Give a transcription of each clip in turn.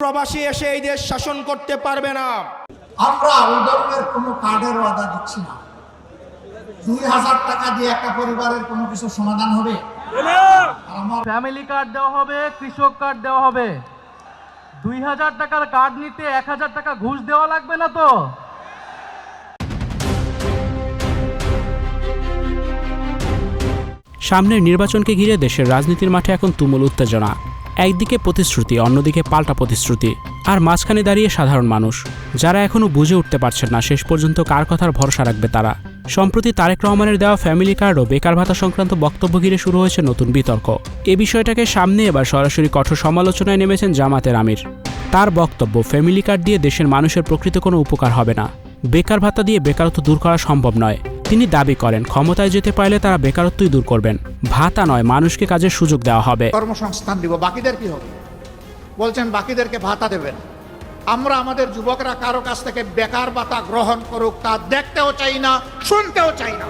প্রবাসী এসে এই দেশ শাসন করতে পারবে না। আমরা ওই ধরনের কোনো কার্ডের ওয়াদা দিচ্ছি না। 2000 টাকা দিয়ে একটা পরিবারের কোনো কিছু সমাধান হবে? ফ্যামিলি কার্ড দেওয়া হবে, কৃষক কার্ড দেওয়া হবে। 2000 টাকার কার্ড নিতে 1000 টাকা ঘুষ দেওয়া লাগবে না তো? সামনের নির্বাচনকে ঘিরে দেশের রাজনীতির মাঠে এখন তুমুল উত্তেজনা। একদিকে প্রতিশ্রুতি, অন্যদিকে পাল্টা প্রতিশ্রুতি, আর মাঝখানে দাঁড়িয়ে সাধারণ মানুষ, যারা এখনও বুঝে উঠতে পারছেন না শেষ পর্যন্ত কার কথার ভরসা রাখবে তারা। সম্প্রতি তারেক রহমানের দেওয়া ফ্যামিলি কার্ড ও বেকার ভাতা সংক্রান্ত বক্তব্য ঘিরে শুরু হয়েছে নতুন বিতর্ক। এ বিষয়টাকে সামনে এবার সরাসরি কঠোর সমালোচনায় নেমেছেন জামাতের আমির। তার বক্তব্য, ফ্যামিলি কার্ড দিয়ে দেশের মানুষের প্রকৃত কোনো উপকার হবে না, বেকার ভাতা দিয়ে বেকারত্ব দূর করা সম্ভব নয়। তিনি দাবি করেন, ক্ষমতায় যেতে পারলে তারা বেকারত্বই দূর করবেন, ভাতা নয় মানুষকে কাজের সুযোগ দেওয়া হবে। কর্মসংস্থান দিব, বাকিদের কি হবে? বলছেন বাকিদেরকে ভাতা দেবেন। আমরা আমাদের যুবকরা কারো কাছ থেকে বেকার ভাতা গ্রহণ করুক তা দেখতেও চাই না, শুনতেও চাই না।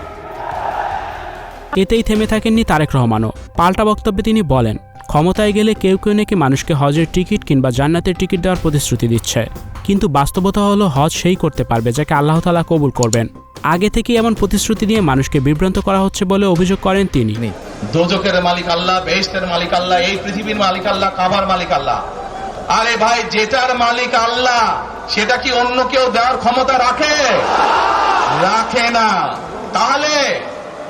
এতেই থেমে থাকেননি তারেক রহমানও। পাল্টা বক্তব্যে তিনি বলেন, ক্ষমতায় গেলে কেউ কেউ নাকি মানুষকে হজের টিকিট কিংবা জান্নাতের টিকিট দেওয়ার প্রতিশ্রুতি দিচ্ছে, কিন্তু বাস্তবতা হলো হজ সেই করতে পারবে যাকে আল্লাহ তাআলা কবুল করবেন। আগে থেকেই এমন প্রতিশ্রুতি দিয়ে মানুষকে বিভ্রান্ত করা হচ্ছে বলে অভিযোগ করেন তিনি। দোজখের মালিক আল্লাহ, বেহেশতের মালিক আল্লাহ, এই পৃথিবীর মালিক আল্লাহ, কাবার মালিক আল্লাহ। আরে ভাই, যেটার মালিক আল্লাহ সেটা কি অন্য কেউ দেওয়ার ক্ষমতা রাখে? রাখে না। তাহলে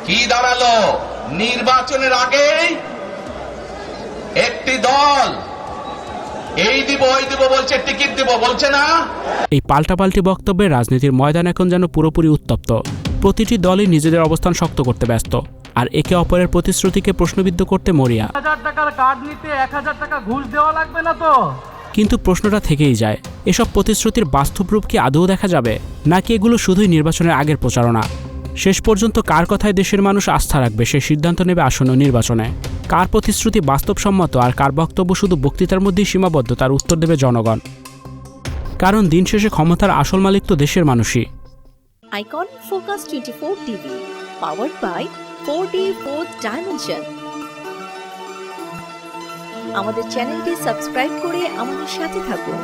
কি দাঁড়ালো? নির্বাচনের আগেই একটি দল এই দিব ওই দিব বলছে, টিকিট দিব বলছে না। এই পাল্টাপাল্টি বক্তব্যে রাজনীতির ময়দান এখন যেন পুরোপুরি উত্তপ্ত। প্রতিটি দলই নিজেদের অবস্থান শক্ত করতে ব্যস্ত, আর একে অপরের প্রতিশ্রুতিকে প্রশ্নবিদ্ধ করতে মরিয়া। 1000 টাকার কার্ড নিতে 1000 টাকা ঘুষ দেওয়া লাগবে না তো? কিন্তু প্রশ্নটা থেকেই যায়, এসব প্রতিশ্রুতির বাস্তব রূপ কি আদৌ দেখা যাবে, নাকি এগুলো শুধুই নির্বাচনের আগের প্রচারণা? শেষ পর্যন্ত কার কথায় দেশের মানুষ আস্থা রাখবে সে সিদ্ধান্ত নেবে আসন্ন নির্বাচনে। কার প্রতিশ্রুতি বাস্তবসম্মত আর কার বক্তব্য শুধু বক্তৃতার মধ্যেই সীমাবদ্ধ তার উত্তর দেবে জনগণ। কারণ দিন শেষে ক্ষমতার আসল মালিক তো দেশের মানুষই। Icon focus 24 TV, powered by 4D Fourth Dimension। আমাদের চ্যানেলটি সাবস্ক্রাইব করে আমাদের সাথে থাকুন।